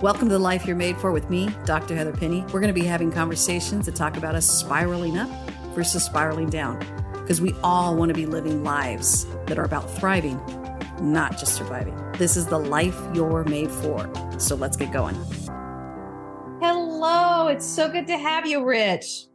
Welcome to the Life You're Made For with me, Dr. Heather Penny. We're going to be having conversations that talk about us spiraling up versus spiraling down, because we all want to be living lives that are about thriving, not just surviving. This is the life you're made for. So let's get going. Hello. It's so good to have you, Rich.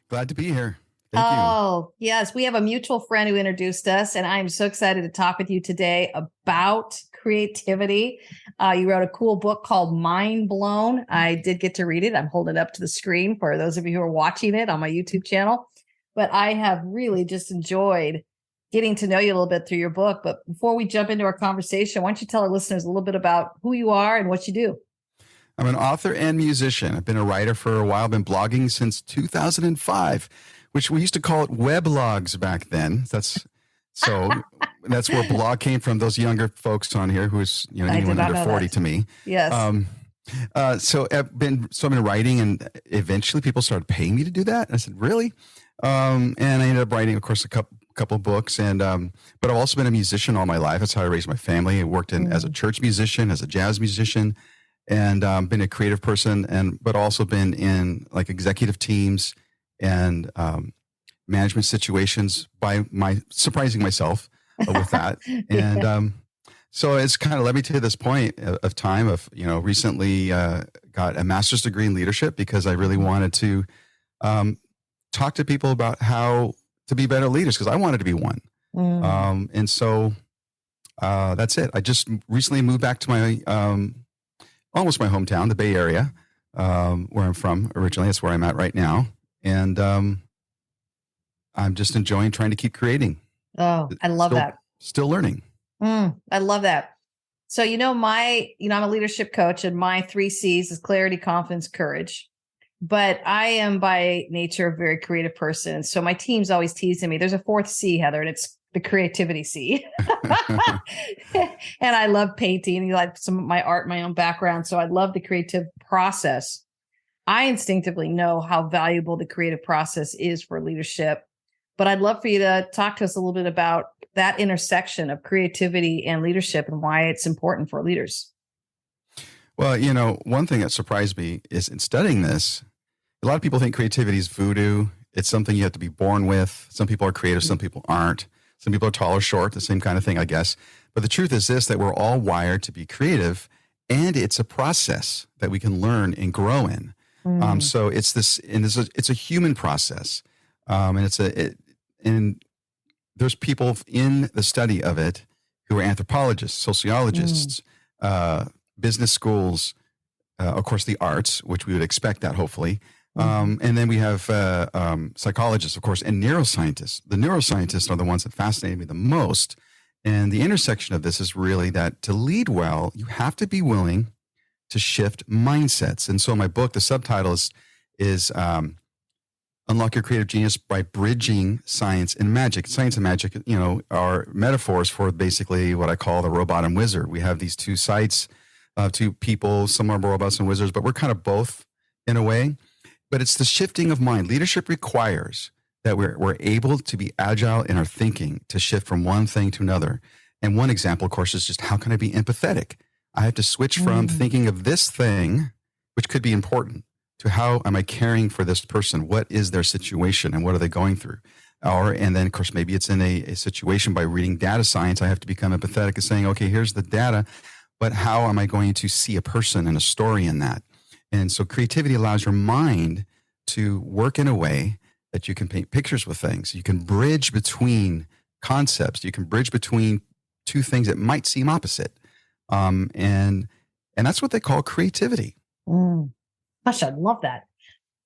Glad to be here. Thank you. Oh, yes. We have a mutual friend who introduced us, and I'm so excited to talk with you today about creativity. You wrote a cool book called Mind Blown. I did get to read it. I'm holding it up to the screen for those of you who are watching it on my YouTube channel. But I have really just enjoyed getting to know you a little bit through your book. But before we jump into our conversation, why don't you tell our listeners a little bit about who you are and what you do? I'm an author and musician. I've been a writer for a while. I've been blogging since 2005, which we used to call it weblogs back then. That's where blog came from. Those younger folks on here who's anyone under 40 to me. Yes. So I've been writing, and eventually people started paying me to do that. And I said, really? And I ended up writing, of course, a couple books. And but I've also been a musician all my life. That's how I raised my family. I worked as a church musician, as a jazz musician, and been a creative person, but also been in like executive teams and management situations by surprising myself with that. And so it's kind of led me to this point of time of, recently got a master's degree in leadership because I really wanted to talk to people about how to be better leaders, because I wanted to be one. And so that's it. I just recently moved back to my almost my hometown, the Bay Area, where I'm from originally. That's where I'm at right now. And I'm just enjoying trying to keep creating. Oh, I love that. Still learning. I love that. So, I'm a leadership coach, and my 3 C's is clarity, confidence, courage. But I am by nature a very creative person. So my team's always teasing me. There's a 4th C, Heather, and it's the creativity C. And I love painting. You like some of my art, my own background. So I love the creative process. I instinctively know how valuable the creative process is for leadership. But I'd love for you to talk to us a little bit about that intersection of creativity and leadership and why it's important for leaders. Well, one thing that surprised me is in studying this, a lot of people think creativity is voodoo. It's something you have to be born with. Some people are creative, some people aren't. Some people are tall or short, the same kind of thing, I guess. But the truth is this, that we're all wired to be creative, and it's a process that we can learn and grow in. So it's a human process. And there's people in the study of it who are anthropologists, sociologists, business schools, of course, the arts, which we would expect that hopefully. And then we have psychologists, of course, and neuroscientists. The neuroscientists are the ones that fascinate me the most. And the intersection of this is really that to lead well, you have to be willing to shift mindsets. And so my book, the subtitle is Unlock Your Creative Genius by Bridging Science and Magic. Science and magic, are metaphors for basically what I call the robot and wizard. We have these 2 sides, 2 people, some are robots and wizards, but we're kind of both in a way. But it's the shifting of mind. Leadership requires that we're able to be agile in our thinking, to shift from one thing to another. And one example, of course, is just how can I be empathetic? I have to switch from thinking of this thing, which could be important, to how am I caring for this person? What is their situation and what are they going through? And then, of course, maybe it's in a situation by reading data science. I have to become empathetic and saying, okay, here's the data, but how am I going to see a person and a story in that? And so creativity allows your mind to work in a way that you can paint pictures with things. You can bridge between concepts. You can bridge between 2 things that might seem opposite. And that's what they call creativity. Gosh, I love that.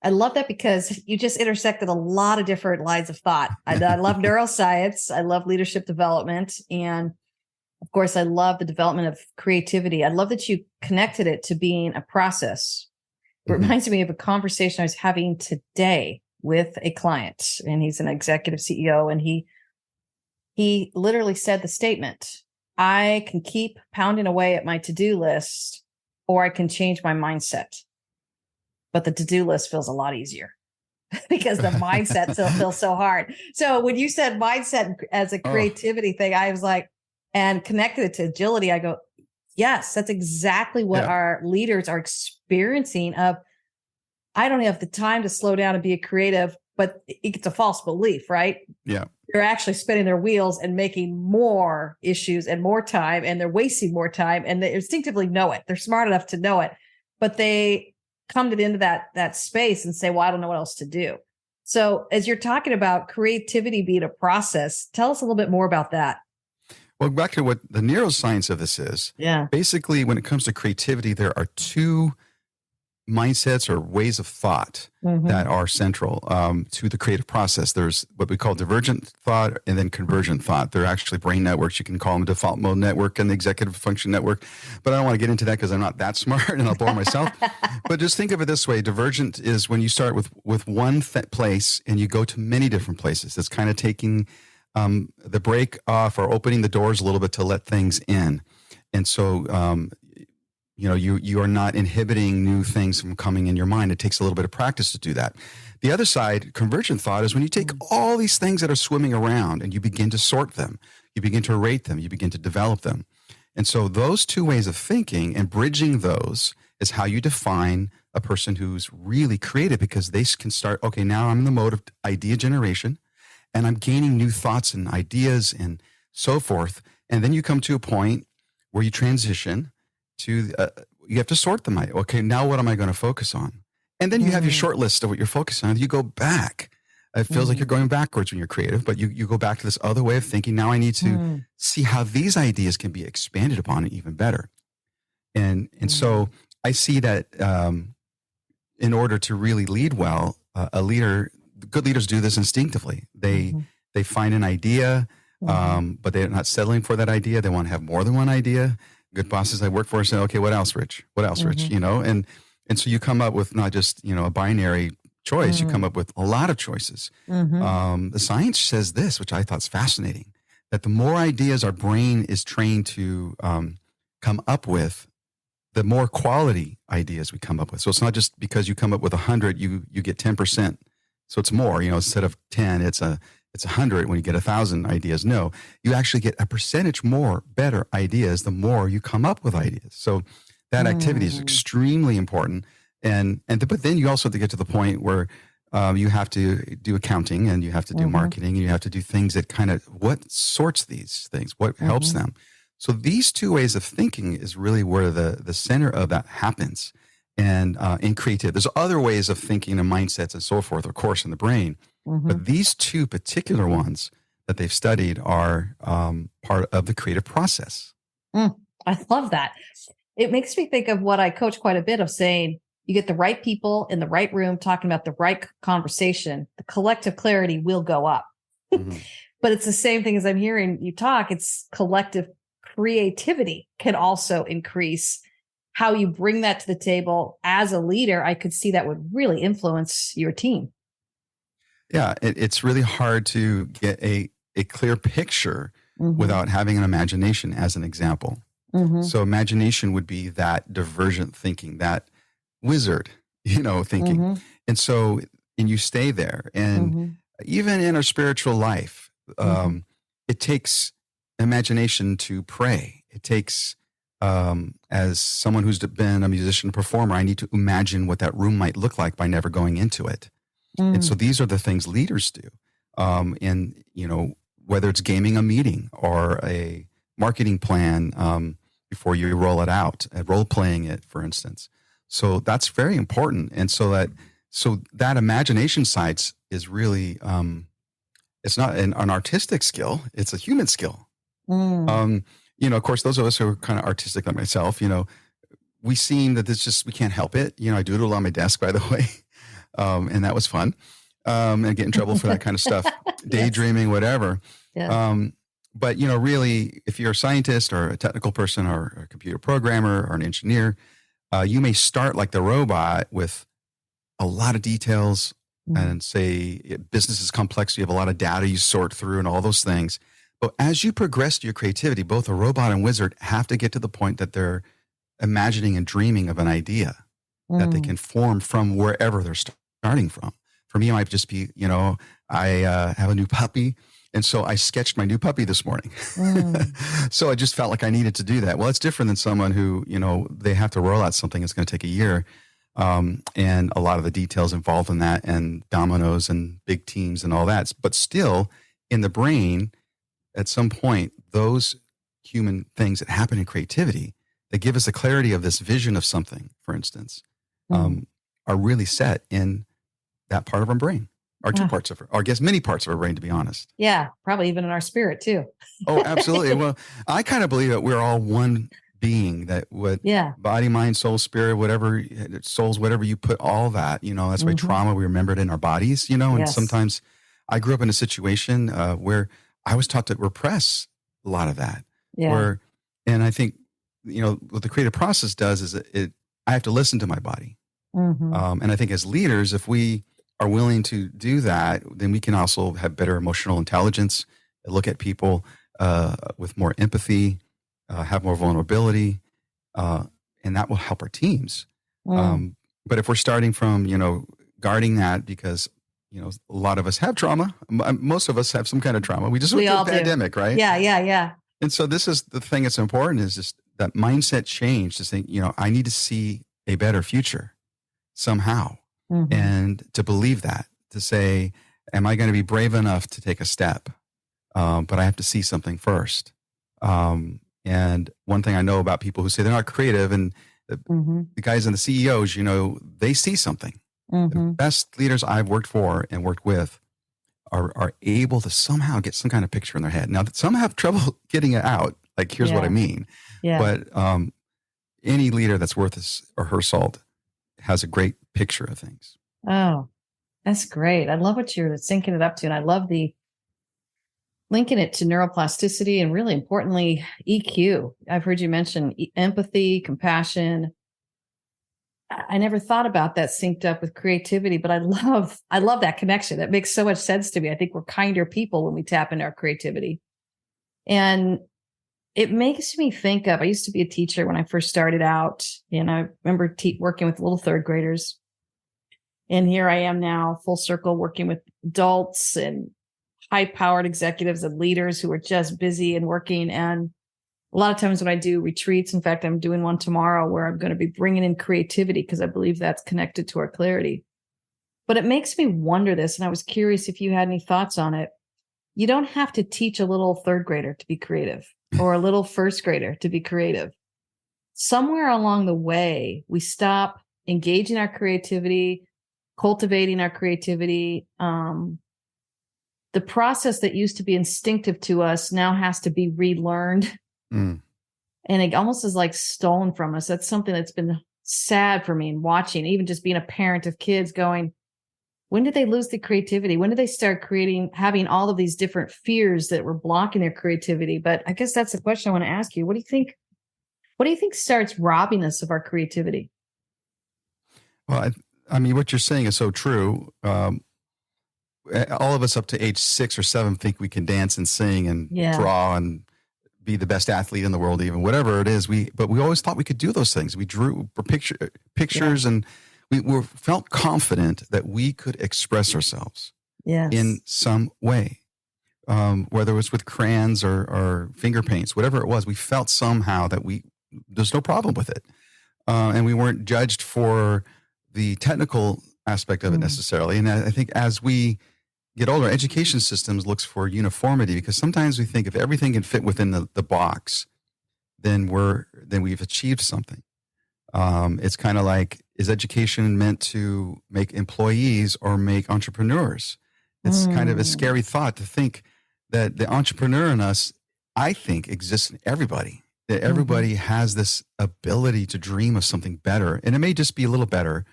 I love that because you just intersected a lot of different lines of thought. I love neuroscience. I love leadership development. And of course, I love the development of creativity. I love that you connected it to being a process. It reminds me of a conversation I was having today with a client, and he's an executive CEO. And he literally said the statement, I can keep pounding away at my to-do list, or I can change my mindset. But the to-do list feels a lot easier because the mindset still feels so hard. So when you said mindset as a creativity thing, I was like, and connected it to agility, I go, Yes, that's exactly what our leaders are experiencing of, I don't have the time to slow down and be a creative, but it's a false belief, right? Yeah. They're actually spinning their wheels and making more issues and more time, and they're wasting more time, and they instinctively know it. They're smart enough to know it, but they come to the end of that space and say, well, I don't know what else to do. So as you're talking about creativity being a process, tell us a little bit more about that. Well, back to what the neuroscience of this is. Yeah. Basically, when it comes to creativity, there are two mindsets or ways of thought that are central to the creative process. There's what we call divergent thought and then convergent thought. They're actually brain networks. You can call them default mode network and the executive function network. But I don't want to get into that because I'm not that smart and I'll bore myself. But just think of it this way. Divergent is when you start with one place and you go to many different places. It's kind of taking the break off or opening the doors a little bit to let things in. And so, you are not inhibiting new things from coming in your mind. It takes a little bit of practice to do that. The other side, convergent thought, is when you take all these things that are swimming around and you begin to sort them, you begin to rate them, you begin to develop them. And so those two ways of thinking and bridging those is how you define a person who's really creative, because they can start, okay, now I'm in the mode of idea generation and I'm gaining new thoughts and ideas and so forth. And then you come to a point where you transition to, you have to sort them out. Okay, now what am I going to focus on? And then you have your short list of what you're focusing on. You go back. It feels like you're going backwards when you're creative, but you go back to this other way of thinking. Now I need to see how these ideas can be expanded upon even better. And so I see that in order to really lead well, good leaders do this instinctively. They find an idea, but they're not settling for that idea. They want to have more than one idea. Good bosses I work for say, okay, what else, Rich? What else, Rich? And so you come up with not just, a binary choice, you come up with a lot of choices. The science says this, which I thought is fascinating, that the more ideas our brain is trained to come up with, the more quality ideas we come up with. So it's not just because you come up with 100, you get 10%. So it's more, instead of 10, it's 100 when you get 1,000 ideas. No, you actually get a percentage more better ideas the more you come up with ideas. So that activity is extremely important. But then you also have to get to the point where you have to do accounting and you have to do marketing and you have to do things that kind of, what sorts these things, what helps them. So these two ways of thinking is really where the center of that happens. And in creative, there's other ways of thinking and mindsets and so forth, of course, in the brain. But these two particular ones that they've studied are part of the creative process. I love that. It makes me think of what I coach quite a bit of, saying you get the right people in the right room talking about the right conversation, the collective clarity will go up. But it's the same thing as I'm hearing you talk. It's collective creativity can also increase. How you bring that to the table as a leader, I could see that would really influence your team. Yeah, it's really hard to get a clear picture without having an imagination as an example. So imagination would be that divergent thinking, that wizard, thinking. And so, and you stay there. And even in our spiritual life, it takes imagination to pray. It takes, as someone who's been a musician, performer, I need to imagine what that room might look like by never going into it. And so these are the things leaders do. And, whether it's gaming a meeting or a marketing plan before you roll it out, role playing it, for instance. So that's very important. And so that imagination side is really, it's not an artistic skill, it's a human skill. Of course, those of us who are kind of artistic like myself, we seem that we can't help it. I doodle on my desk, by the way. And that was fun. And I get in trouble for that kind of stuff, daydreaming, whatever. But, really, if you're a scientist or a technical person or a computer programmer or an engineer, you may start like the robot with a lot of details and say business is complex. You have a lot of data you sort through and all those things. But as you progress to your creativity, both a robot and wizard have to get to the point that they're imagining and dreaming of an idea that they can form from wherever they're starting from. For me, it might just be, I have a new puppy And so I sketched my new puppy this morning. So I just felt like I needed to do that. Well, it's different than someone who, they have to roll out something that's going to take a year. And a lot of the details involved in that, and dominoes and big teams and all that. But still, in the brain, at some point, those human things that happen in creativity that give us the clarity of this vision of something, for instance, are really set in that part of our brain, or two parts of, or I guess many parts of our brain, to be honest. Yeah, probably even in our spirit too. Oh, absolutely. Well, I kind of believe that we're all one being, that body, mind, soul, spirit, whatever, souls, whatever you put all that, that's why trauma, we remember it in our bodies, and sometimes I grew up in a situation where I was taught to repress a lot of that. Yeah. And I think, what the creative process does is I have to listen to my body. And I think as leaders, if we are willing to do that, then we can also have better emotional intelligence, look at people with more empathy, have more vulnerability, and that will help our teams. But if we're starting from, guarding that, because, a lot of us have trauma. Most of us have some kind of trauma. We just went through a pandemic, right? Yeah. And so this is the thing that's important, is just that mindset change to think, I need to see a better future somehow. And to believe that, to say, am I going to be brave enough to take a step? But I have to see something first. And one thing I know about people who say they're not creative, and the guys and the CEOs, they see something. The best leaders I've worked for and worked with are able to somehow get some kind of picture in their head. Now, some have trouble getting it out. Like, here's what I mean. Yeah. But any leader that's worth his or her salt has a great picture of things. Oh, that's great. I love what you're syncing it up to. And I love the linking it to neuroplasticity and, really importantly, EQ. I've heard you mention empathy, compassion. I never thought about that synced up with creativity, but I love that connection. That makes so much sense to me. I think we're kinder people when we tap into our creativity. And it makes me think of, I used to be a teacher when I first started out, and I remember working with little third graders. And here I am now, full circle, working with adults and high-powered executives and leaders who are just busy and working. And a lot of times when I do retreats, in fact, I'm doing one tomorrow where I'm going to be bringing in creativity, because I believe that's connected to our clarity. But it makes me wonder this, and I was curious if you had any thoughts on it. You don't have to teach a little third grader to be creative, or a little first grader to be creative. Somewhere along the way, we stop engaging our creativity, cultivating our creativity. The process that used to be instinctive to us now has to be relearned. And it almost is like stolen from us. That's something that's been sad for me in watching, even just being a parent of kids, going, when did they lose the creativity? When did they start having all of these different fears that were blocking their creativity? But I guess that's the question I want to ask you. What do you think? What do you think starts robbing us of our creativity? Well, I mean, what you're saying is so true. All of us up to age 6 or 7 think we can dance and sing and draw and be the best athlete in the world, even whatever it is. But we always thought we could do those things. We drew pictures and we felt confident that we could express ourselves in some way, whether it was with crayons or finger paints, whatever it was. We felt somehow that there's no problem with it. And we weren't judged for the technical aspect of it necessarily. And I think as we get older, education systems looks for uniformity, because sometimes we think if everything can fit within the box, then we've achieved something. It's kind of like, is education meant to make employees or make entrepreneurs? It's kind of a scary thought to think that the entrepreneur in us, I think, exists in everybody. That everybody has this ability to dream of something better. And it may just be a little better,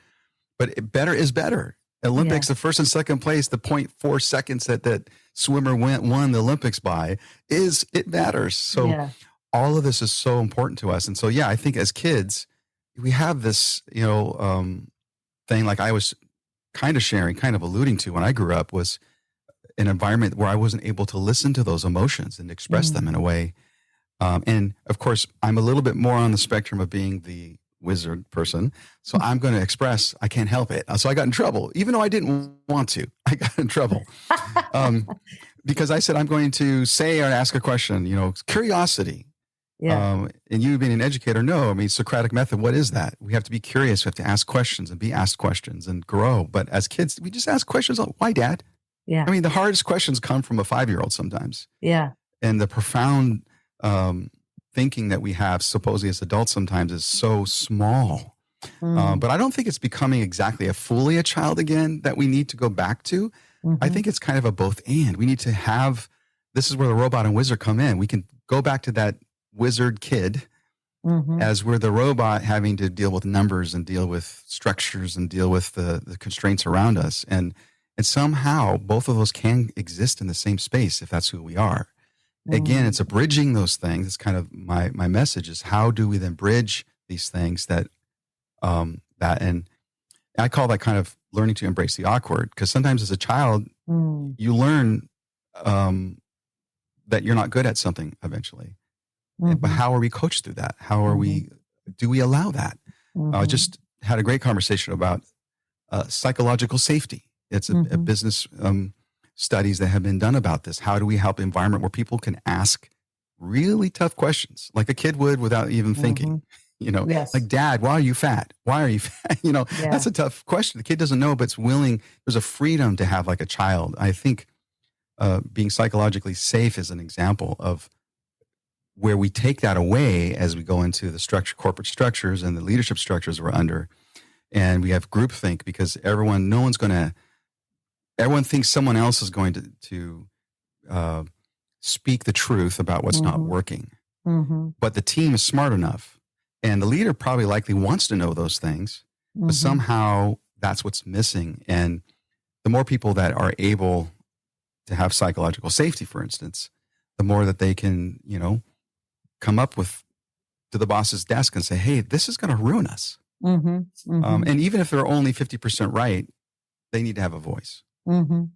but better is better. Olympics, the first and second place, the 0.4 seconds that swimmer won the Olympics by, it matters. So all of this is so important to us. And so, I think as kids, we have this, thing, like I was kind of alluding to when I grew up, was an environment where I wasn't able to listen to those emotions and express them in a way. And of course, I'm a little bit more on the spectrum of being the wizard person. So I'm going to express, I can't help it. So I got in trouble, even though I didn't want to. I got in trouble. because I said, I'm going to say or ask a question, curiosity. Yeah. And you being an educator, no, I mean, Socratic method, what is that? We have to be curious. We have to ask questions and be asked questions and grow. But as kids, we just ask questions. Why, Dad? Yeah. I mean, the hardest questions come from a 5-year-old sometimes. Yeah. And the profound thinking that we have supposedly as adults sometimes is so small. But I don't think it's becoming exactly fully a child again that we need to go back to. I think it's kind of a both and. We need to have, this is where the robot and wizard come in. We can go back to that wizard kid as we're the robot having to deal with numbers and deal with structures and deal with the constraints around us. And somehow both of those can exist in the same space if that's who we are. Again, it's a bridging those things. It's kind of my message is how do we then bridge these things and I call that kind of learning to embrace the awkward, because sometimes as a child, you learn that you're not good at something eventually. But how are we coached through that? How are do we allow that? I just had a great conversation about psychological safety. It's a business studies that have been done about this. How do we help an environment where people can ask really tough questions like a kid would without even thinking? Yes. Like, Dad, why are you fat? Why are you fat? That's a tough question. The kid doesn't know, but it's willing. There's a freedom to have like a child. I think being psychologically safe is an example of where we take that away as we go into the corporate structures and the leadership structures we're under. And we have groupthink because everyone thinks someone else is going to speak the truth about what's not working. But the team is smart enough. And the leader probably likely wants to know those things, but somehow that's what's missing. And the more people that are able to have psychological safety, for instance, the more that they can, come up to the boss's desk and say, hey, this is going to ruin us. And even if they're only 50% right, they need to have a voice. So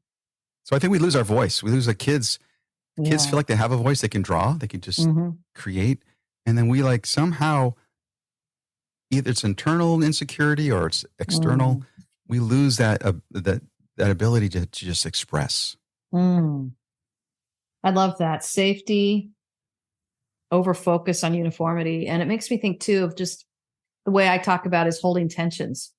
I think we lose our voice. We lose the kids. Kids feel like they have a voice. They can draw. They can just create. And then we somehow, either it's internal insecurity or it's external. We lose that ability to just express. I love that. Safety, over focus on uniformity. And it makes me think too of just the way I talk about is holding tensions.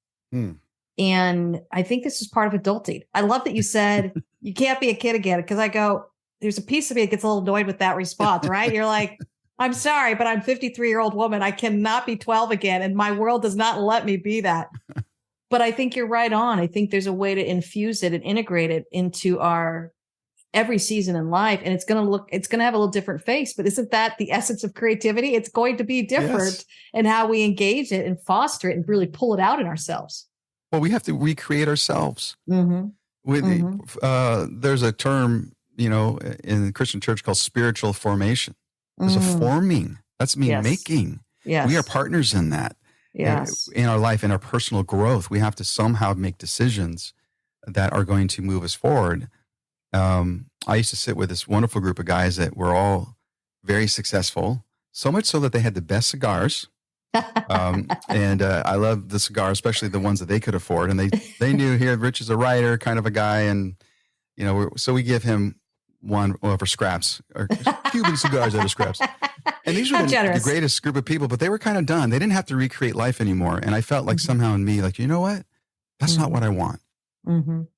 And I think this is part of adulting. I love that you said you can't be a kid again, because I go, there's a piece of me that gets a little annoyed with that response, right? You're like, I'm sorry, but I'm a 53-year-old woman. I cannot be 12 again. And my world does not let me be that. But I think you're right on. I think there's a way to infuse it and integrate it into our every season in life. And it's going to have a little different face, but isn't that the essence of creativity? It's going to be different in how we engage it and foster it and really pull it out in ourselves. Well, we have to recreate ourselves. There's a term, in the Christian church called spiritual formation. There's a forming. That's me making. Yes. We are partners in that. Yes. In our life, in our personal growth, we have to somehow make decisions that are going to move us forward. I used to sit with this wonderful group of guys that were all very successful, so much so that they had the best cigars. And I love the cigar, especially the ones that they could afford. And they knew here, Rich is a writer kind of a guy. And, so we give him one for scraps, or Cuban cigars out of scraps. And these were the greatest group of people, but they were kind of done. They didn't have to recreate life anymore. And I felt like somehow in me, like, you know what? That's not what I want. And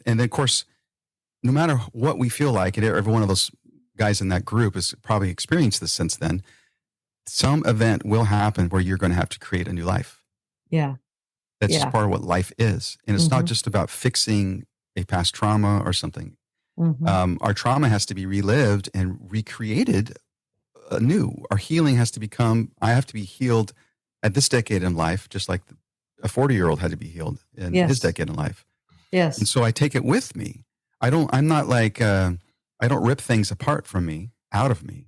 then, of course, no matter what we feel like, and every one of those guys in that group has probably experienced this since then, some event will happen where you're going to have to create a new life. Yeah. That's just part of what life is. And it's not just about fixing a past trauma or something. Our trauma has to be relived and recreated anew. Our healing has to I have to be healed at this decade in life, just like a 40-year-old had to be healed in his decade in life. Yes. And so I take it with me. I don't rip things apart from me, out of me.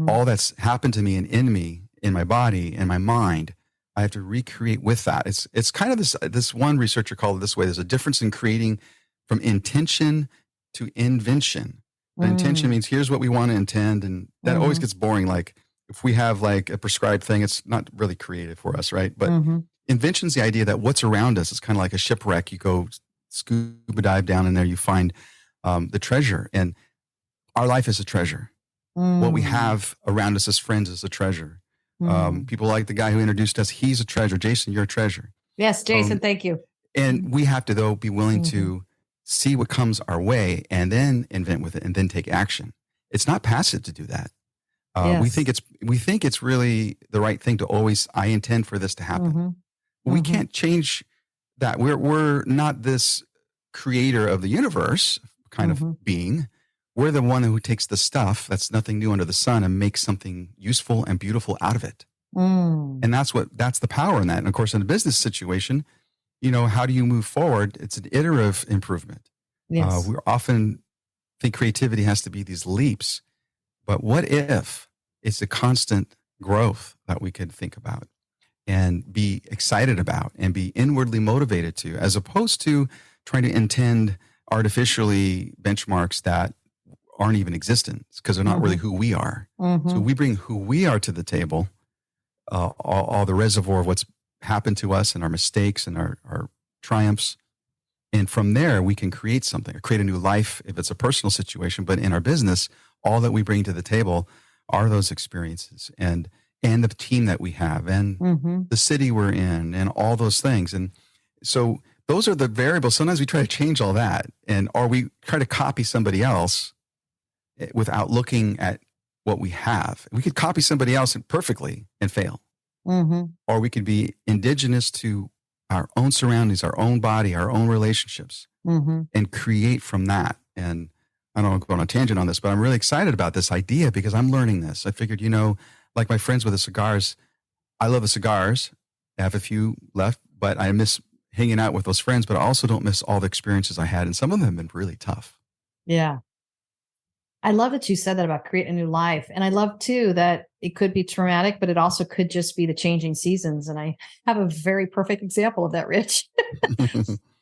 All that's happened to me and in me, in my body, in my mind, I have to recreate with that. It's kind of this one researcher called it this way. There's a difference in creating from intention to invention. Intention means here's what we want to intend. And that always gets boring. Like if we have like a prescribed thing, it's not really creative for us, right? But invention's the idea that what's around us is kind of like a shipwreck. You go scuba dive down in there, you find the treasure. And our life is a treasure. What we have around us as friends is a treasure. People like the guy who introduced us, he's a treasure. Jason, you're a treasure. Yes, Jason, thank you. And we have to, though, be willing to see what comes our way and then invent with it and then take action. It's not passive to do that. Yes. We think it's really the right thing to always, I intend for this to happen. We can't change that. We're not this creator of the universe kind of being. We're the one who takes the stuff that's nothing new under the sun and makes something useful and beautiful out of it. And that's the power in that. And of course, in a business situation, how do you move forward? It's an iterative improvement. Yes. We often think creativity has to be these leaps, but what if it's a constant growth that we could think about and be excited about and be inwardly motivated to, as opposed to trying to intend artificially benchmarks that aren't even existent because they're not really who we are. So we bring who we are to the table, all the reservoir of what's happened to us and our mistakes and our triumphs. And from there, we can create something, or create a new life if it's a personal situation. But in our business, all that we bring to the table are those experiences and the team that we have and the city we're in and all those things. And so those are the variables. Sometimes we try to change all that or we try to copy somebody else without looking at what we have. We could copy somebody else perfectly and fail. Or we could be indigenous to our own surroundings, our own body, our own relationships, and create from that. And I don't want to go on a tangent on this, but I'm really excited about this idea because I'm learning this. I figured, like my friends with the cigars, I love the cigars. I have a few left, but I miss hanging out with those friends, but I also don't miss all the experiences I had. And some of them have been really tough. Yeah. I love that you said that about create a new life. And I love too that it could be traumatic, but it also could just be the changing seasons. And I have a very perfect example of that, Rich.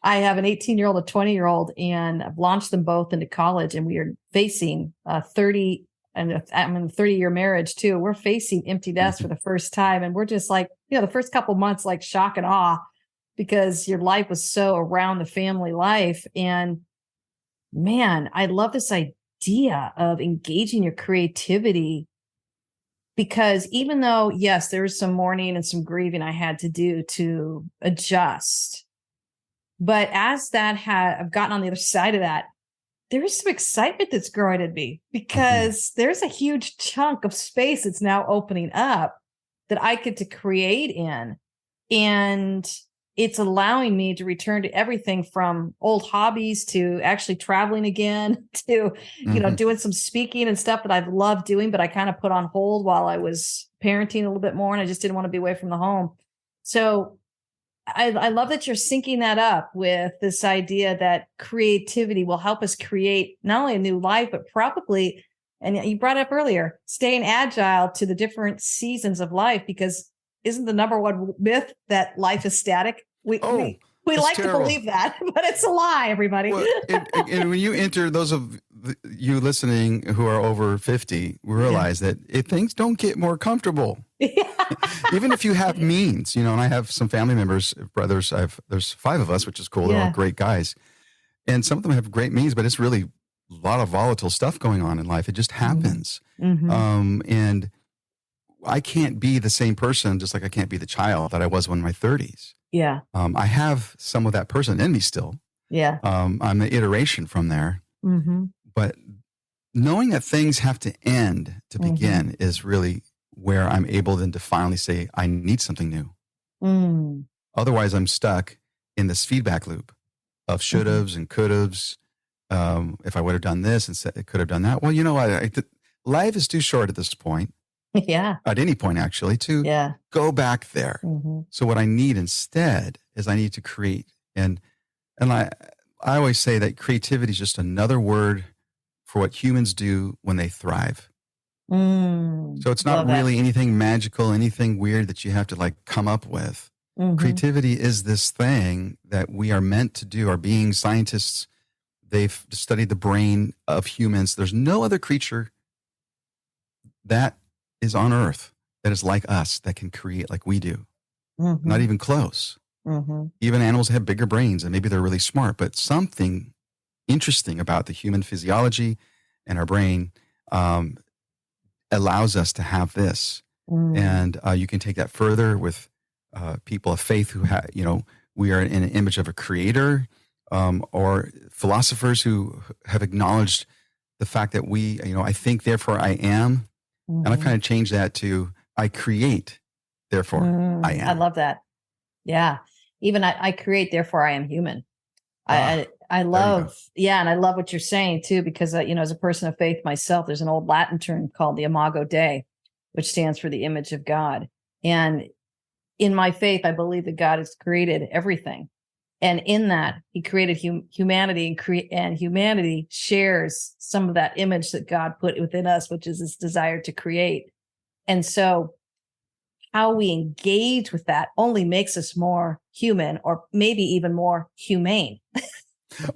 I have an 18-year-old, a 20-year-old, and I've launched them both into college, and we are facing 30, and I'm in a 30-year marriage too. We're facing empty nest for the first time. And we're just like, the first couple of months, like shock and awe, because your life was so around the family life. And man, I love this idea of engaging your creativity, because even though, yes, there was some mourning and some grieving I had to do to adjust, but as I've gotten on the other side of that, there is some excitement that's growing in me, because there's a huge chunk of space that's now opening up that I get to create in. And it's allowing me to return to everything from old hobbies to actually traveling again to, doing some speaking and stuff that I've loved doing, but I kind of put on hold while I was parenting a little bit more. And I just didn't want to be away from the home. So I love that you're syncing that up with this idea that creativity will help us create not only a new life, but probably, and you brought up earlier, staying agile to the different seasons of life, because isn't the number one myth that life is static? We like terrible to believe that, but it's a lie, everybody. Well, and when you enter, those of you listening who are over 50, realize that things don't get more comfortable. Even if you have means, and I have some family members, brothers, there's 5 of us, which is cool. They're all great guys. And some of them have great means, but it's really a lot of volatile stuff going on in life. It just happens. And I can't be the same person, just like I can't be the child that I was when in my 30s. Yeah. I have some of that person in me still. Yeah. I'm the iteration from there. But knowing that things have to end to begin is really where I'm able then to finally say, I need something new. Otherwise, I'm stuck in this feedback loop of should-haves and could-haves. If I would have done this and could have done that. Well, life is too short at this point. At any point, actually, to go back there. So what I need instead is I need to create. And I always say that creativity is just another word for what humans do when they thrive. So it's not really anything magical, anything weird that you have to come up with. Creativity is this thing that we are meant to do. Our being scientists, they've studied the brain of humans. There's no other creature that is on Earth that is like us, that can create like we do. Not even close. Even animals have bigger brains and maybe they're really smart, but something interesting about the human physiology and our brain allows us to have this. And you can take that further with people of faith who have, we are in an image of a creator, or philosophers who have acknowledged the fact that we, I think, therefore I am. And I've kind of changed that to I create, therefore I am. I love that. Yeah. Even I create, therefore I am human. I love, and I love what you're saying too, because, as a person of faith myself, there's an old Latin term called the Imago Dei, which stands for the image of God. And in my faith, I believe that God has created everything. And in that, he created humanity, and humanity shares some of that image that God put within us, which is this desire to create. And so how we engage with that only makes us more human, or maybe even more humane.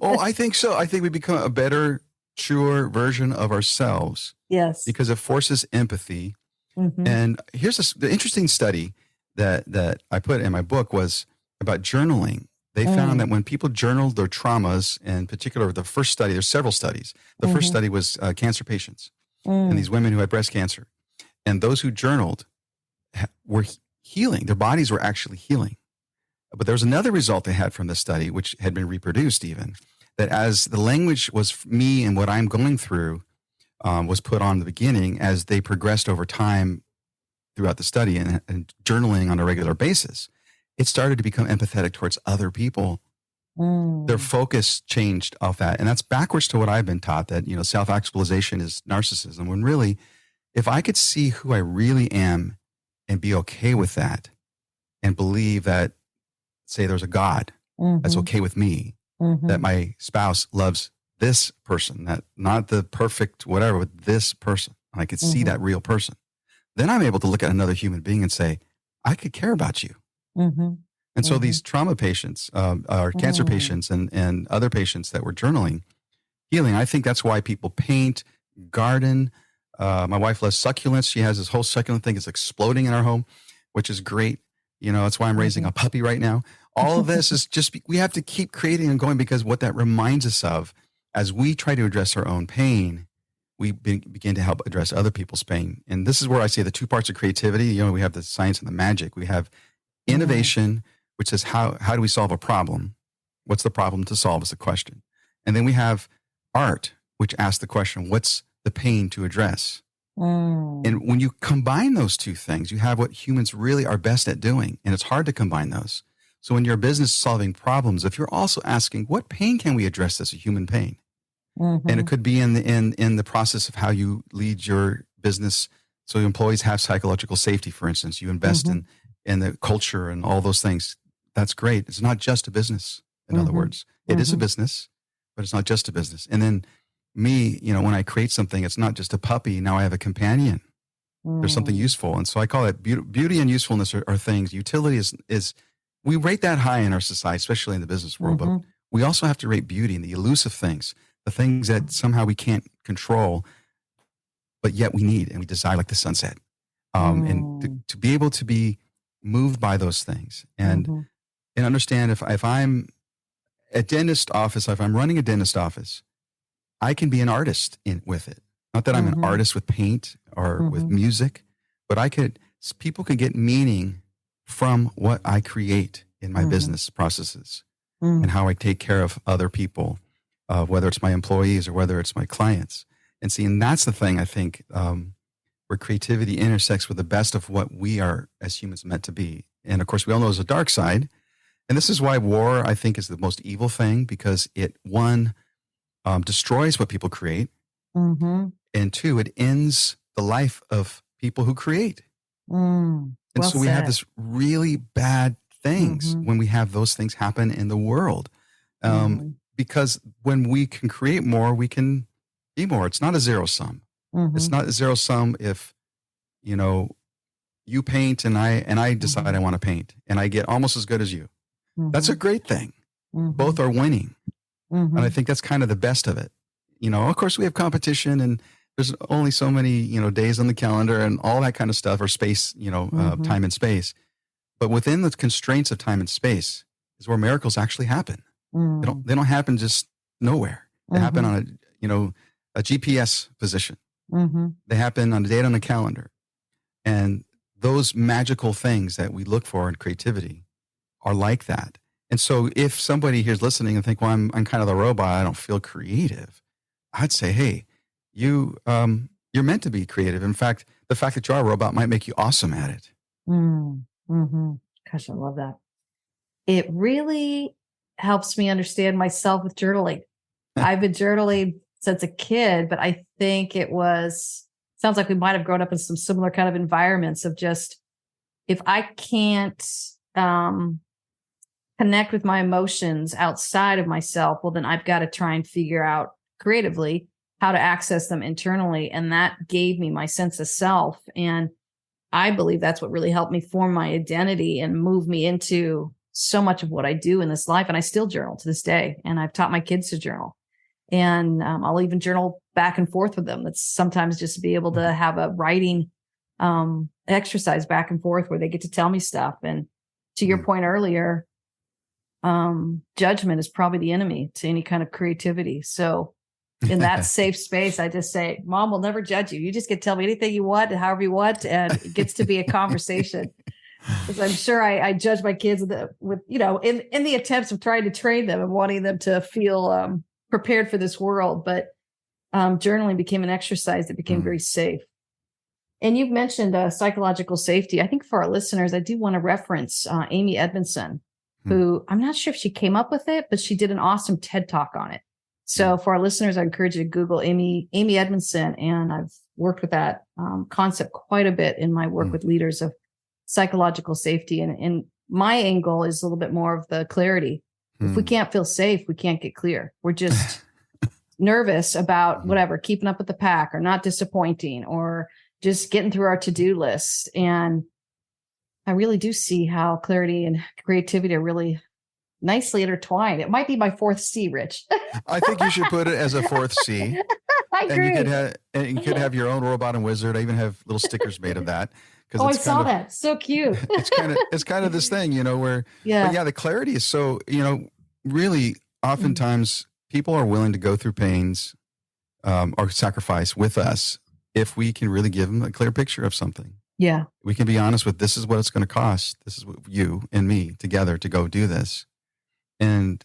Oh, I think so. I think we become a better, truer version of ourselves. Yes. Because it forces empathy. And here's the interesting study that I put in my book was about journaling. They found that when people journaled their traumas, in particular, the first study, there's several studies. The first study was cancer patients and these women who had breast cancer. And those who journaled were healing. Their bodies were actually healing. But there was another result they had from the study, which had been reproduced even, that as the language was me and what I'm going through was put on in the beginning, as they progressed over time throughout the study and journaling on a regular basis, it started to become empathetic towards other people. Their focus changed off that. And that's backwards to what I've been taught, that, self-actualization is narcissism, when really, if I could see who I really am and be okay with that and believe that, say there's a God that's okay with me, that my spouse loves this person, that not the perfect whatever, but this person, and I could see that real person, then I'm able to look at another human being and say, I could care about you. And so these trauma patients, or cancer patients and other patients that were journaling, healing, I think that's why people paint, garden. My wife loves succulents. She has this whole succulent thing. It's exploding in our home, which is great. That's why I'm raising a puppy right now. All of this is just, we have to keep creating and going, because what that reminds us of, as we try to address our own pain, we begin to help address other people's pain. And this is where I say the two parts of creativity, we have the science and the magic. We have innovation, which says, how do we solve a problem? What's the problem to solve is the question. And then we have art, which asks the question, what's the pain to address? And when you combine those two things, you have what humans really are best at doing. And it's hard to combine those. So when you're a business solving problems, if you're also asking, what pain can we address as a human pain? And it could be in the process of how you lead your business. So your employees have psychological safety, for instance. You invest in the culture and all those things. That's great. It's not just a business. In other words, it is a business, but it's not just a business. And then me, when I create something, it's not just a puppy. Now I have a companion. There's something useful. And so I call it beauty and usefulness are things. Utility is we rate that high in our society, especially in the business world, but we also have to rate beauty and the elusive things, the things that somehow we can't control, but yet we need and we desire, like the sunset. And to be able to be moved by those things and understand if I'm a dentist office, if I'm running a dentist office, I can be an artist with it. Not that I'm an artist with paint or with music, but people can get meaning from what I create in my business processes and how I take care of other people, whether it's my employees or whether it's my clients. And that's the thing I think where creativity intersects with the best of what we are as humans meant to be. And of course, we all know there's a dark side. And this is why war, I think, is the most evil thing, because it, one, destroys what people create. And two, it ends the life of people who create. And so we have this really bad things when we have those things happen in the world. Because when we can create more, we can be more. It's not a zero sum. It's not a zero sum if, you paint and I decide I want to paint and I get almost as good as you. That's a great thing. Both are winning. And I think that's kind of the best of it. Of course we have competition and there's only so many, days on the calendar and all that kind of stuff, or space, time and space. But within the constraints of time and space is where miracles actually happen. They don't happen just nowhere. They happen on a GPS position. They happen on a date on a calendar. And those magical things that we look for in creativity are like that. And so if somebody here's listening and think, well, I'm kind of the robot, I don't feel creative, I'd say, hey, you're meant to be creative. In fact, the fact that you are a robot might make you awesome at it. Gosh, I love that. It really helps me understand myself with journaling. I've been journaling since a kid, but I think sounds like we might have grown up in some similar kind of environments of just, if I can't connect with my emotions outside of myself, well, then I've got to try and figure out creatively how to access them internally. And that gave me my sense of self. And I believe that's what really helped me form my identity and move me into so much of what I do in this life. And I still journal to this day. And I've taught my kids to journal. And I'll even journal back and forth with them. That's sometimes just to be able to have a writing exercise back and forth where they get to tell me stuff. And to your point earlier, judgment is probably the enemy to any kind of creativity. So in that safe space, I just say, Mom will never judge you. You just get to tell me anything you want, however you want, and it gets to be a conversation. Because I'm sure I judge my kids with in the attempts of trying to train them and wanting them to feel prepared for this world. But journaling became an exercise that became very safe. And you've mentioned psychological safety. I think for our listeners, I do want to reference Amy Edmondson, who I'm not sure if she came up with it, but she did an awesome TED Talk on it. So for our listeners, I encourage you to Google Amy Edmondson. And I've worked with that concept quite a bit in my work with leaders of psychological safety. And my angle is a little bit more of the clarity. If we can't feel safe, we can't get clear. We're just nervous about whatever, keeping up with the pack or not disappointing or just getting through our to-do list. And I really do see how clarity and creativity are really nicely intertwined. It might be my fourth C, Rich. I think you should put it as a fourth C. I agree. And you could have your own robot and wizard. I even have little stickers made of that. Oh, I saw that. So cute. It's kind of this thing, where, the clarity is so, really oftentimes people are willing to go through pains or sacrifice with us if we can really give them a clear picture of something. Yeah. We can be honest with, this is what it's going to cost. This is what you and me together to go do this. And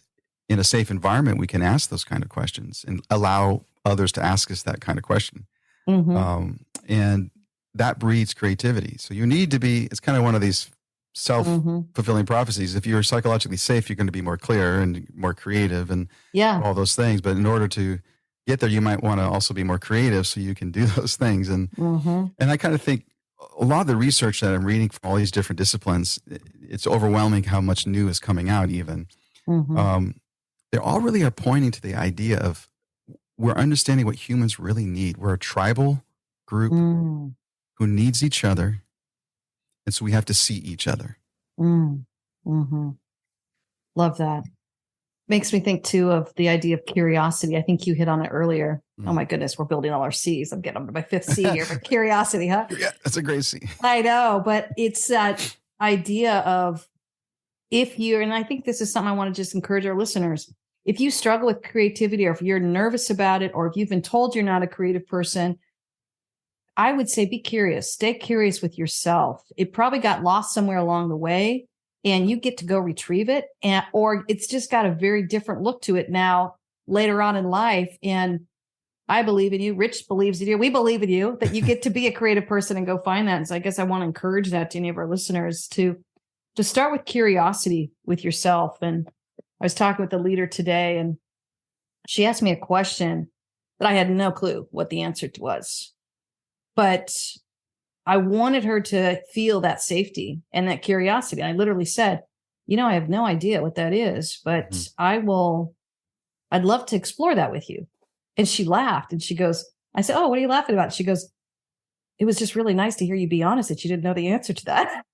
in a safe environment, we can ask those kind of questions and allow others to ask us that kind of question. And that breeds creativity. So you need to be, it's kind of one of these self-fulfilling prophecies. If you're psychologically safe, you're going to be more clear and more creative and all those things. But in order to get there, you might want to also be more creative so you can do those things. And I kind of think a lot of the research that I'm reading from all these different disciplines, it's overwhelming how much new is coming out even. They all really are pointing to the idea of we're understanding what humans really need. We're a tribal group who needs each other. And so we have to see each other. Love that. Makes me think too of the idea of curiosity. I think you hit on it earlier. Oh my goodness, we're building all our C's. I'm getting up to my fifth C here, but curiosity, huh? Yeah, that's a great C. I know, but it's that idea of and I think this is something I want to just encourage our listeners. If you struggle with creativity or if you're nervous about it, or if you've been told you're not a creative person, I would say be curious. Stay curious with yourself. It probably got lost somewhere along the way and you get to go retrieve it. Or it's just got a very different look to it now later on in life. And I believe in you. Rich believes in you. We believe in you that you get to be a creative person and go find that. And so I guess I want to encourage that to any of our listeners to start with curiosity with yourself. And I was talking with a leader today and she asked me a question that I had no clue what the answer was. But I wanted her to feel that safety and that curiosity. I literally said, I have no idea what that is, but I'd love to explore that with you. And she laughed and she goes, I said, oh, what are you laughing about? She goes, it was just really nice to hear you be honest that you didn't know the answer to that.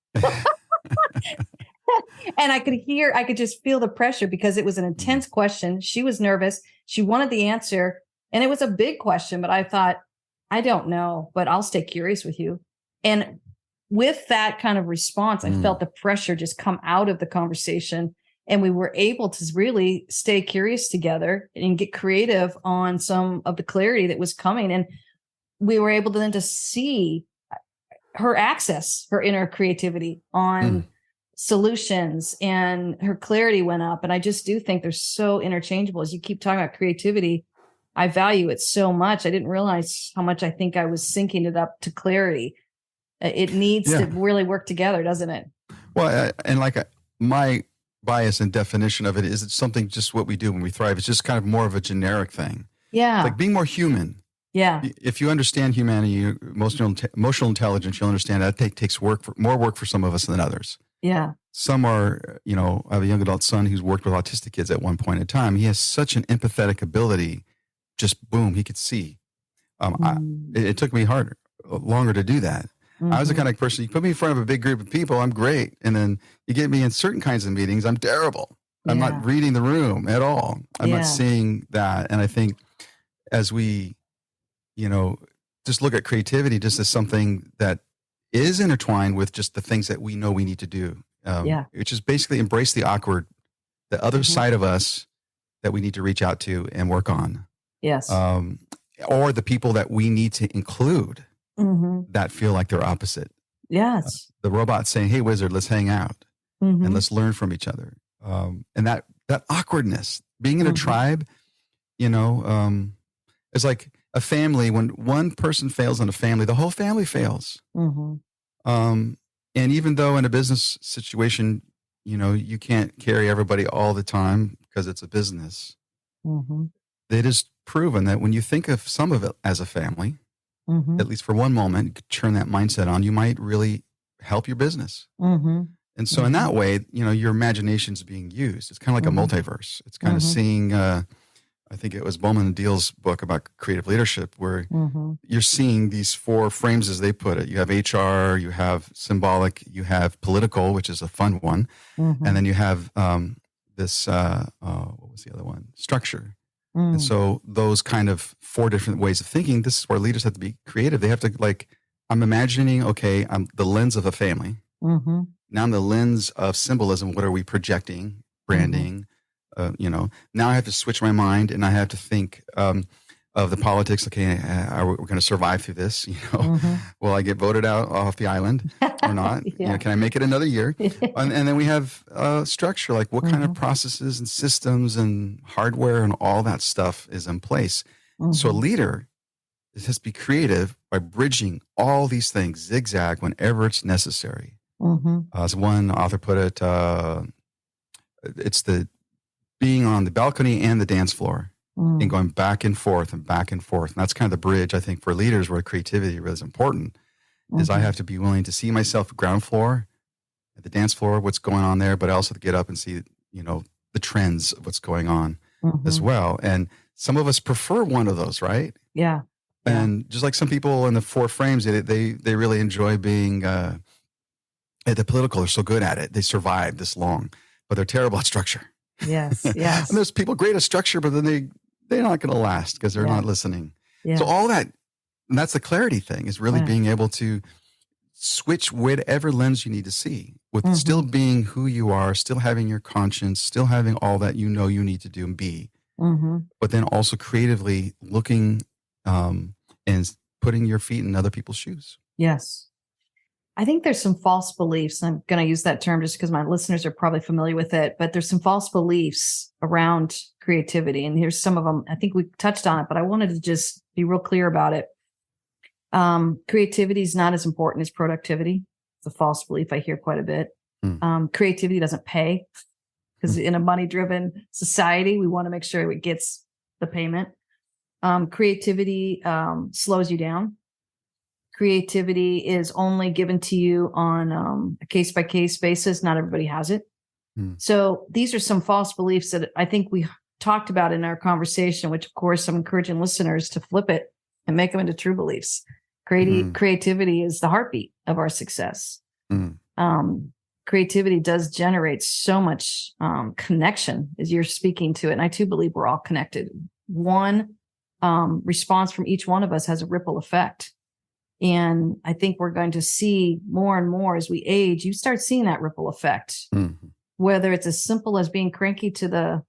And I could just feel the pressure because it was an intense question. She was nervous. She wanted the answer and it was a big question, but I thought, I don't know, but I'll stay curious with you. And with that kind of response, I felt the pressure just come out of the conversation. And we were able to really stay curious together and get creative on some of the clarity that was coming. And we were able to then to see her access her inner creativity on solutions, and her clarity went up. And I just do think they're so interchangeable. As you keep talking about creativity, I value it so much. I didn't realize how much I think I was syncing it up to clarity. It needs to really work together, doesn't it? Well, and like my bias and definition of it is it's something just what we do when we thrive. It's just kind of more of a generic thing. Yeah. It's like being more human. Yeah. If you understand humanity, emotional intelligence, you'll understand that takes more work for some of us than others. Yeah. Some are, I have a young adult son who's worked with autistic kids at one point in time. He has such an empathetic ability. Just boom, he could see. It took me longer to do that. I was the kind of person, you put me in front of a big group of people, I'm great. And then you get me in certain kinds of meetings, I'm terrible. I'm not reading the room at all. I'm not seeing that. And I think as we, just look at creativity just as something that is intertwined with just the things that we know we need to do. Which is basically embrace the awkward, the other side of us that we need to reach out to and work on. Yes. Or the people that we need to include that feel like they're opposite. Yes. The robot saying, hey, wizard, let's hang out and let's learn from each other. And that awkwardness, being in a tribe, is like a family. When one person fails in a family, the whole family fails. And even though in a business situation, you can't carry everybody all the time because it's a business. It is proven that when you think of some of it as a family, at least for one moment, you could turn that mindset on, you might really help your business. And so in that way, your imagination's being used. It's kind of like a multiverse. It's kind of seeing, I think it was Bowman and Deal's book about creative leadership, where you're seeing these 4 frames as they put it. You have HR, you have symbolic, you have political, which is a fun one. And then you have this, what was the other one? Structure. And so those kind of 4 different ways of thinking, this is where leaders have to be creative. They have to I'm imagining, okay, I'm the lens of a family. Now I'm the lens of symbolism. What are we projecting? Branding. Now I have to switch my mind and I have to think of the politics. Okay, we're going to survive through this. Will I get voted out off the island or not? Can I make it another year? And then we have structure, like what kind of processes and systems and hardware and all that stuff is in place. So a leader has to be creative by bridging all these things, zigzag whenever it's necessary. As one author put it, it's the being on the balcony and the dance floor and going back and forth and back and forth. And that's kind of the bridge, I think, for leaders where creativity really is important, is I have to be willing to see myself ground floor, at the dance floor, what's going on there, but I also have to get up and see, the trends of what's going on as well. And some of us prefer one of those, right? Yeah. And just like some people in the 4 frames, they really enjoy being at the political. They're so good at it. They survive this long, but they're terrible at structure. Yes. And there's people great at structure, but then they're not going to last because they're not listening. So all that, and that's the clarity thing, is really being able to switch whatever lens you need to see with still being who you are, still having your conscience, still having all that you need to do and be, but then also creatively looking and putting your feet in other people's shoes. Yes. I think there's some false beliefs. I'm going to use that term just because my listeners are probably familiar with it, but there's some false beliefs around creativity. And here's some of them. I think we touched on it, but I wanted to just be real clear about it. Creativity is not as important as productivity. It's a false belief I hear quite a bit. Creativity doesn't pay, because in a money-driven society, we want to make sure it gets the payment. Creativity slows you down. Creativity is only given to you on a case-by-case basis. Not everybody has it. So these are some false beliefs that I think we talked about in our conversation, which, of course, I'm encouraging listeners to flip it and make them into true beliefs. Creativity is the heartbeat of our success. Creativity does generate so much connection as you're speaking to it. And I too believe we're all connected. One response from each one of us has a ripple effect. And I think we're going to see more and more as we age, you start seeing that ripple effect whether it's as simple as being cranky to the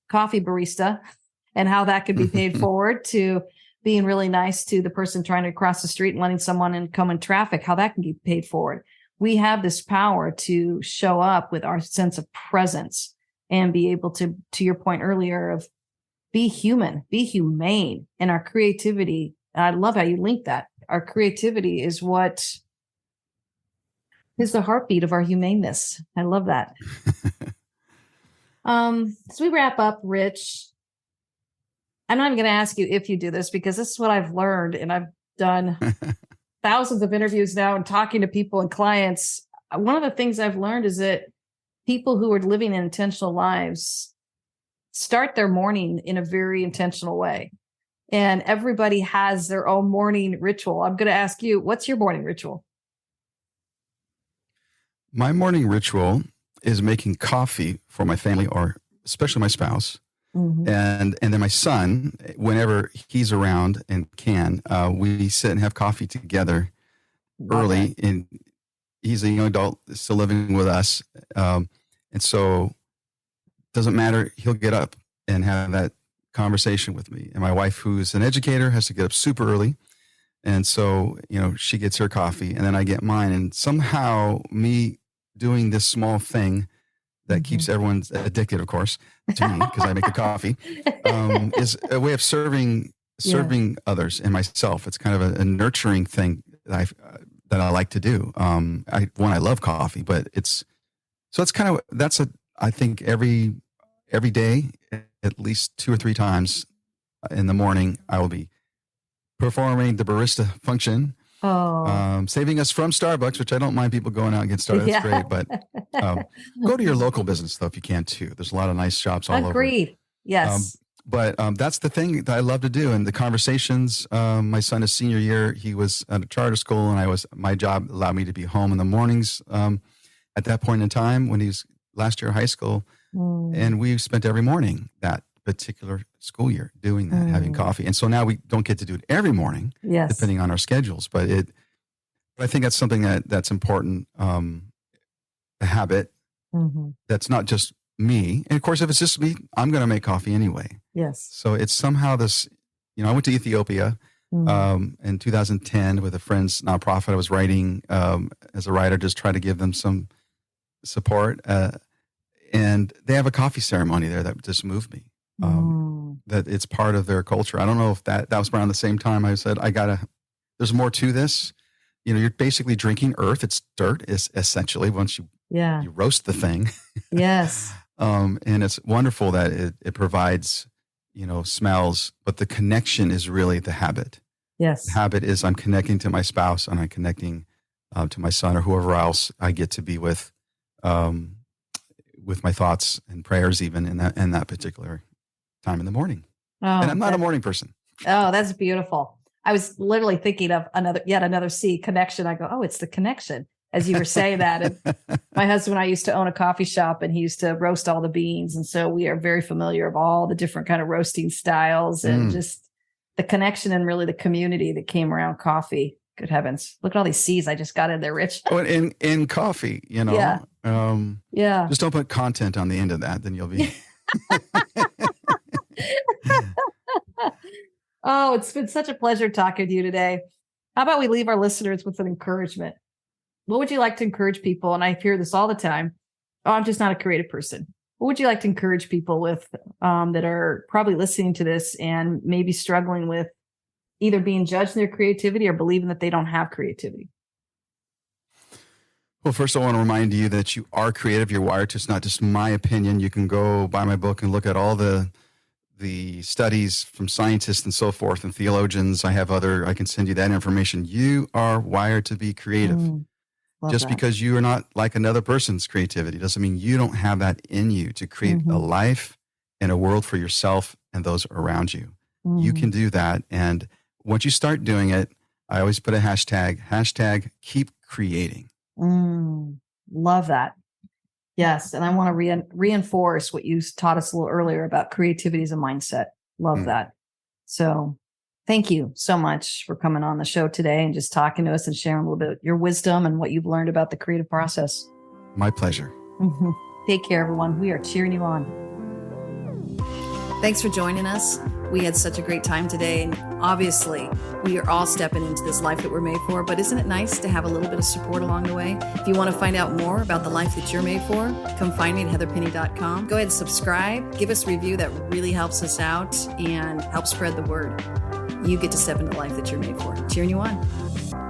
coffee barista and how that could be paid forward, to being really nice to the person trying to cross the street and letting someone come in traffic, how that can be paid forward. We have this power to show up with our sense of presence and be able to your point earlier, of be human, be humane. And our creativity, I love how you link that. Our creativity is what is the heartbeat of our humaneness. I love that. As we wrap up, Rich, I'm not even going to ask you if you do this, because this is what I've learned, and I've done thousands of interviews now and talking to people and clients. One of the things I've learned is that people who are living intentional lives start their morning in a very intentional way. And everybody has their own morning ritual. I'm going to ask you, what's your morning ritual? My morning ritual is making coffee for my family, or especially my spouse. Mm-hmm. And then my son, whenever he's around and can, we sit and have coffee together early. And he's a young adult still living with us. And so it doesn't matter. He'll get up and have that conversation with me. And my wife, who's an educator, has to get up super early. And so, she gets her coffee and then I get mine. And somehow me doing this small thing that keeps everyone addicted, of course, to me, because I make the coffee, is a way of serving others and myself. It's kind of a nurturing thing that I like to do. I love coffee, but I think every day, at least 2 or 3 times in the morning, I will be performing the barista function. Saving us from Starbucks, which I don't mind people going out and get started. That's great. But go to your local business, though, if you can, too. There's a lot of nice shops all over. Agreed. Yes. But that's the thing that I love to do. And the conversations, my son is senior year. He was at a charter school, and my job allowed me to be home in the mornings at that point in time when he was last year of high school. And we spent every morning that particular school year doing that, having coffee. And so now we don't get to do it every morning, depending on our schedules. But I think that's something that's important, a habit that's not just me. And of course, if it's just me, I'm going to make coffee anyway. Yes. So it's somehow this, I went to Ethiopia in 2010 with a friend's nonprofit. I was writing as a writer, just try to give them some support. And they have a coffee ceremony there that just moved me. That it's part of their culture. I don't know if that was around the same time I said, there's more to this. You're basically drinking earth. It's dirt, is essentially, once you roast the thing. Yes. And it's wonderful that it provides, smells, but the connection is really the habit. Yes. The habit is I'm connecting to my spouse, and I'm connecting to my son or whoever else I get to be with my thoughts and prayers, even in that particular time in the morning. And I'm not a morning person. Oh, that's beautiful. I was literally thinking of yet another C, connection. I go, oh, it's the connection, as you were saying that. And my husband and I used to own a coffee shop, and he used to roast all the beans. And so we are very familiar of all the different kind of roasting styles and just the connection and really the community that came around coffee. Good heavens. Look at all these C's I just got in there, Rich. Oh, in coffee, Yeah. Just don't put content on the end of that, then you'll be... Oh, it's been such a pleasure talking to you today. How about we leave our listeners with an encouragement? What would you like to encourage people? And I hear this all the time. Oh, I'm just not a creative person. What would you like to encourage people with that are probably listening to this and maybe struggling with either being judged in their creativity or believing that they don't have creativity? Well, first, I want to remind you that you are creative. You're wired to. It's not just my opinion. You can go buy my book and look at all the studies from scientists and so forth and theologians. I can send you that information. You are wired to be creative. Just because you are not like another person's creativity doesn't mean you don't have that in you to create a life and a world for yourself and those around you. You can do that. And once you start doing it, I always put a hashtag keep creating. Love that. Yes. And I want to reinforce what you taught us a little earlier about creativity as a mindset. Love that. So thank you so much for coming on the show today and just talking to us and sharing a little bit of your wisdom and what you've learned about the creative process. My pleasure. Take care, everyone. We are cheering you on. Thanks for joining us. We had such a great time today. And obviously, we are all stepping into this life that we're made for. But isn't it nice to have a little bit of support along the way? If you want to find out more about the life that you're made for, come find me at heatherpenny.com. Go ahead and subscribe. Give us a review. That really helps us out and helps spread the word. You get to step into the life that you're made for. Cheering you on.